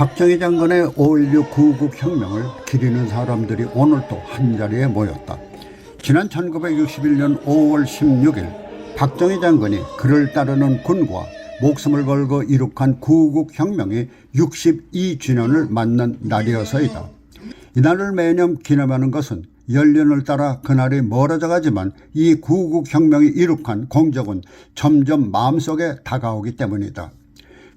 박정희 장군의 5.16 구국혁명을 기리는 사람들이 오늘 또 한자리에 모였다. 지난 1961년 5월 16일 박정희 장군이 그를 따르는 군과 목숨을 걸고 이룩한 구국혁명이 62주년을 맞는 날이어서이다. 이날을 매년 기념하는 것은 연륜을 따라 그날이 멀어져 가지만 이 구국혁명이 이룩한 공적은 점점 마음속에 다가오기 때문이다.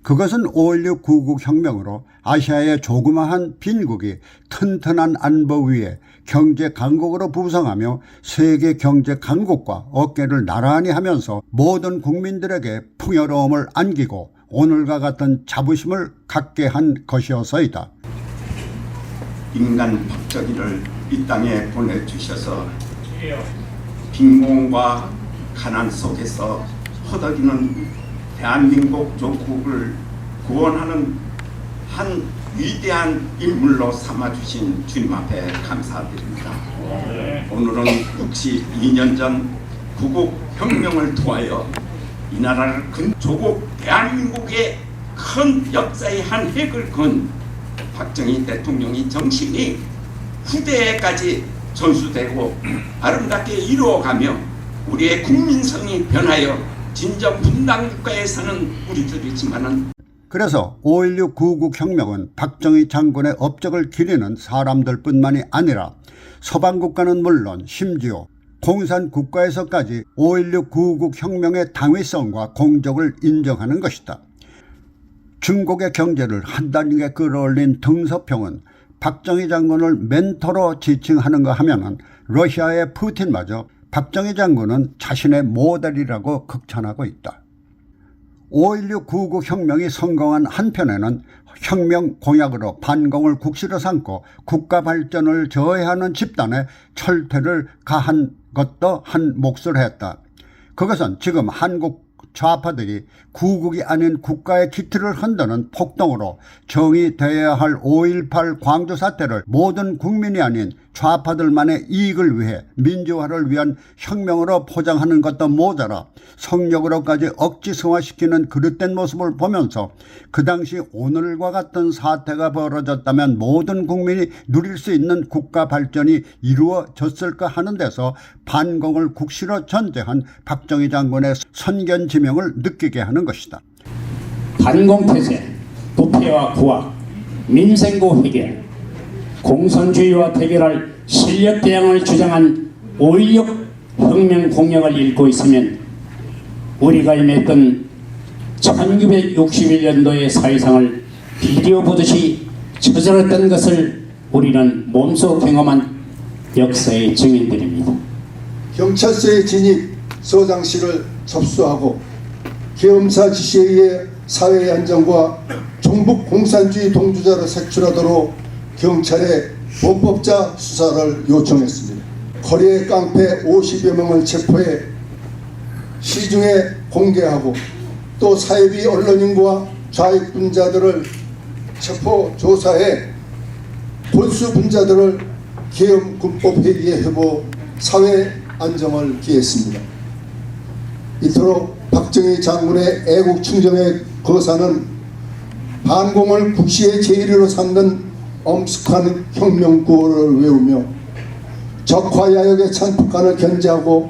그것은 5.16 구국혁명으로 아시아의 조그마한 빈국이 튼튼한 안보 위에 경제 강국으로 부상하며 세계 경제 강국과 어깨를 나란히 하면서 모든 국민들에게 풍요로움을 안기고 오늘과 같은 자부심을 갖게 한 것이어서이다. 인간 박정희를 이 땅에 보내주셔서 빈곤과 가난 속에서 허덕이는 대한민국 조국을 구원하는 한 위대한 인물로 삼아주신 주님 앞에 감사드립니다. 오늘은 62년 전 구국혁명을 통하여 이 나라를 큰 조국 대한민국의 큰 역사의 한 획을 그은 박정희 대통령의 정신이 후대에까지 전수되고 아름답게 이루어가며 우리의 국민성이 변하여 진정 분단 국가에 사는 우리들이지만은 그래서 5.16 구국혁명은 박정희 장군의 업적을 기리는 사람들뿐만이 아니라 서방국가는 물론 심지어 공산국가에서까지 5.16 구국혁명의 당위성과 공적을 인정하는 것이다. 중국의 경제를 한 단계 끌어올린 등서평은 박정희 장군을 멘토로 지칭하는가 하면은 러시아의 푸틴마저 박정희 장군은 자신의 모델이라고 극찬하고 있다. 5.16 구국혁명이 성공한 한편에는 혁명 공약으로 반공을 국시로 삼고 국가 발전을 저해하는 집단에 철퇴를 가한 것도 한 몫을 했다. 그것은 지금 한국 좌파들이 구국이 아닌 국가의 기틀을 흔드는 폭동으로 정의되어야 할 5.18 광주 사태를 모든 국민이 아닌 좌파들만의 이익을 위해 민주화를 위한 혁명으로 포장하는 것도 모자라 성역으로까지 억지성화시키는 그릇된 모습을 보면서 그 당시 오늘과 같은 사태가 벌어졌다면 모든 국민이 누릴 수 있는 국가 발전이 이루어졌을까 하는 데서 반공을 국시로 전제한 박정희 장군의 선견지명을 느끼게 하는 것이다. 반공태세, 부패와 구악, 민생고 해결, 공산주의와 대결할 실력 대항을 주장한 5.16 혁명 공약을 읽고 있으면 우리가 임했던 1961년도의 사회상을 비디오 보듯이 저절했던 것을 우리는 몸소 경험한 역사의 증인들입니다. 경찰서에 진입 서장실을 접수하고 계엄사 지시에 의해 사회의 안정과 종북 공산주의 동조자를 색출하도록 경찰에 범법자 수사를 요청했습니다. 거리의 깡패 50여 명을 체포해 시중에 공개하고 또 사회비 언론인과 좌익분자들을 체포 조사해 골수 분자들을 계엄군법회의에 회부 사회 안정을 기했습니다. 이토록 박정희 장군의 애국 충정의 거사는 반공을 국시의 제일로 삼는 엄숙한 혁명 구호를 외우며 적화야역에 찬 북한을 견제하고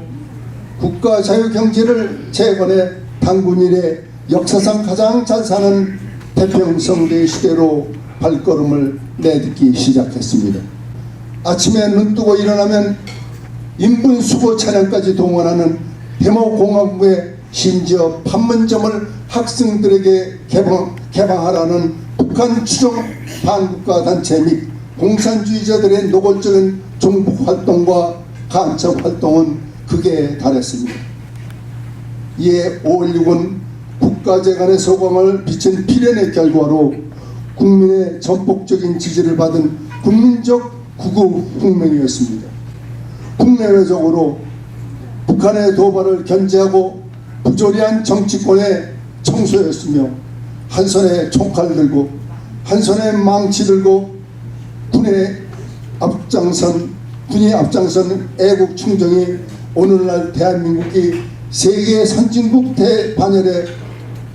국가 자유경제를 재건해 당군 이래 역사상 가장 잘 사는 태평성대 시대로 발걸음을 내딛기 시작했습니다. 아침에 눈뜨고 일어나면 인분수거 차량까지 동원하는 해모공화국의 심지어 판문점을 학생들에게 개방하라는 북한 추종 반국가 단체 및 공산주의자들의 노골적인 종북 활동과 간첩 활동은 극에 달했습니다. 이에 5.16은 국가재간의 소광을 비친 필연의 결과로 국민의 전폭적인 지지를 받은 국민적 구국혁명이었습니다. 국내외적으로 북한의 도발을 견제하고 부조리한 정치권의 청소였으며 한 손에 총칼 들고 한 손에 망치 들고 군이 앞장선 애국 충정이 오늘날 대한민국이 세계 선진국 대반열에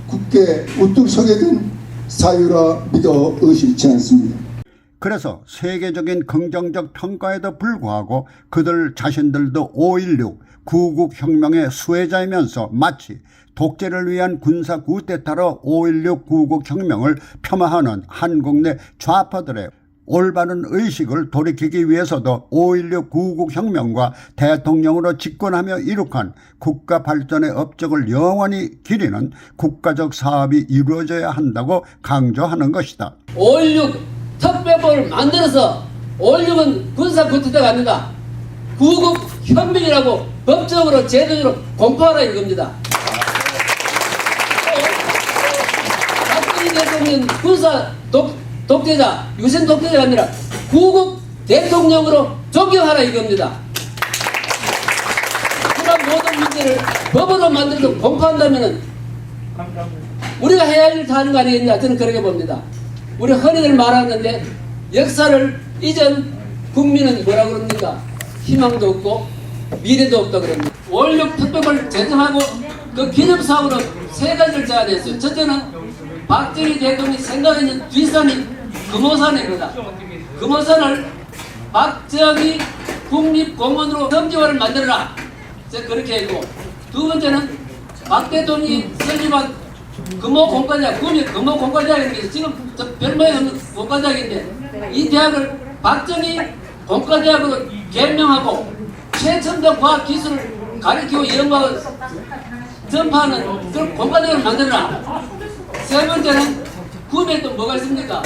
굳게 우뚝 서게 된 사유라 믿어 의심치 않습니다. 그래서 세계적인 긍정적 평가에도 불구하고 그들 자신들도 5.16 구국혁명의 수혜자이면서 마치 독재를 위한 군사 쿠데타로 5.16 구국혁명을 폄하하는 한국 내 좌파들의 올바른 의식을 돌이키기 위해서도 5.16 구국혁명과 대통령으로 집권하며 이룩한 국가 발전의 업적을 영원히 기리는 국가적 사업이 이루어져야 한다고 강조하는 것이다. 5.16 특별법을 만들어서 5.16은 군사 쿠데타가 아니다. 구국혁명이라고 법적으로 제도적으로 공포하라 이겁니다. 박정희 대통령 군사 독재자, 유신 독재자가 아니라 구국 대통령으로 존경하라 이겁니다. 그런 모든 문제를 법으로 만들어서 공포한다면 우리가 해야 할 일 다 하는 거 아니겠냐, 저는 그렇게 봅니다. 우리 흔히들 말하는데 역사를 잊은 국민은 뭐라 그럽니까? 희망도 없고 미래도 없다 그럽니다. 5.16 특별법을 제정하고 그 기념사업으로 세 가지를 제안했어요. 첫째는 박정희 대통령이 생각했는 뒷산이 금호산입니다. 금호산을 박정희 국립공원으로 점지화를 만들어라. 제가 그렇게 했고, 두 번째는 박 대통령이 설립한 금호공과대학, 금호공과대학이라는 게 지금 별명이 없는 공과대학인데 이 대학을 박정희 공과대학으로 개명하고 최첨단 과학기술을 가르치고 연구하고 전파하는 그런 공과대학을 만들어라. 세 번째는 구매에 또 뭐가 있습니까?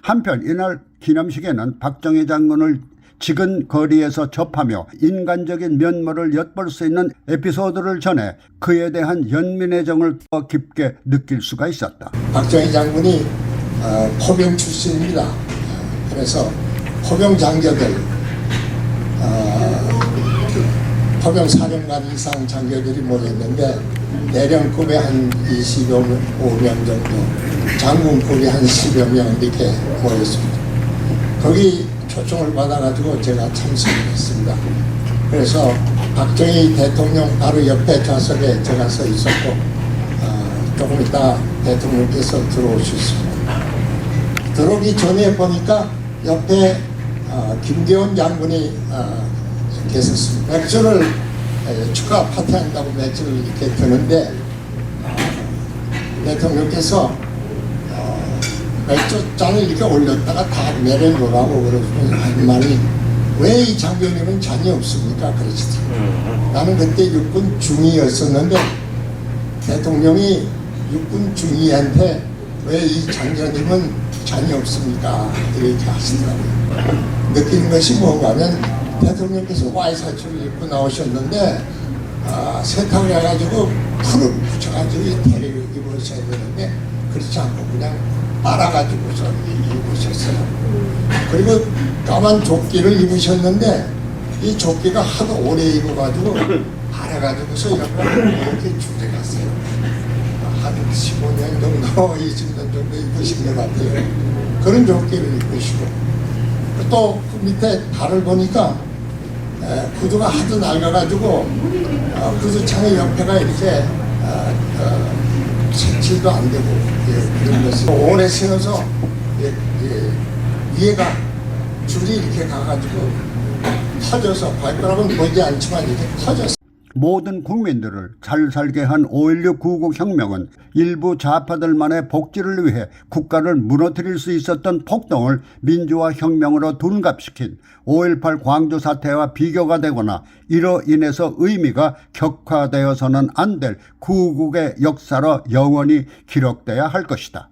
한편 이날 기념식에는 박정희 장군을 지근 거리에서 접하며 인간적인 면모를 엿볼 수 있는 에피소드를 전해 그에 대한 연민의 정을 더 깊게 느낄 수가 있었다. 박정희 장군이 포병 출신입니다. 그래서 포병 장교들, 포병 사령관 이상 장교들이 모였는데 대령급에 한 25명 정도, 장군급이 한 10여 명 이렇게 모였습니다. 거기 초청을 받아가지고 제가 참석을 했습니다. 그래서 박정희 대통령 바로 옆에 좌석에 제가 서 있었고, 조금 있다 대통령께서 들어오셨습니다. 들어오기 전에 보니까 옆에 김계원 장군이 계셨습니다. 맥주를 축하 파티한다고 맥주를 이렇게 드는데 대통령께서 맥주 잔을 이렇게 올렸다가 다 내려놓으라고 그러시면 한 말이 왜 이 장교님은 잔이 없습니까? 그러시더라고요. 나는 그때 육군 중위였었는데 대통령이 육군 중위한테 왜 이 장교님은 잔이 없습니까? 이렇게 하시더라고요. 느끼는 것이 뭔가 하면 대통령께서 와이셔츠를 입고 나오셨는데 세탁을 해가지고 풀을 붙여가지고 대리를 입으셔야 되는데 그렇지 않고 그냥 빨아가지고서 입으셨어요. 그리고 까만 조끼를 입으셨는데 이 조끼가 하도 오래 입어가지고 바래가지고서 이렇게 줄에 갔어요. 한 15년 정도, 20년 정도 입으신 것 같아요. 그런 조끼를 입으시고 또 그 밑에 발을 보니까 구두가 하도 낡아가지고 구두창의 옆에가 이렇게 색칠도 안 되고 그런 것이 오래 신어서 위에가 줄이 이렇게 가가지고 터져서 발가락은 보이지 않지만 이렇게 터져서 모든 국민들을 잘 살게 한 5.16 구국혁명은 일부 좌파들만의 복지를 위해 국가를 무너뜨릴 수 있었던 폭동을 민주화 혁명으로 둔갑시킨 5.18 광주 사태와 비교가 되거나 이로 인해서 의미가 격화되어서는 안 될 구국의 역사로 영원히 기록돼야 할 것이다.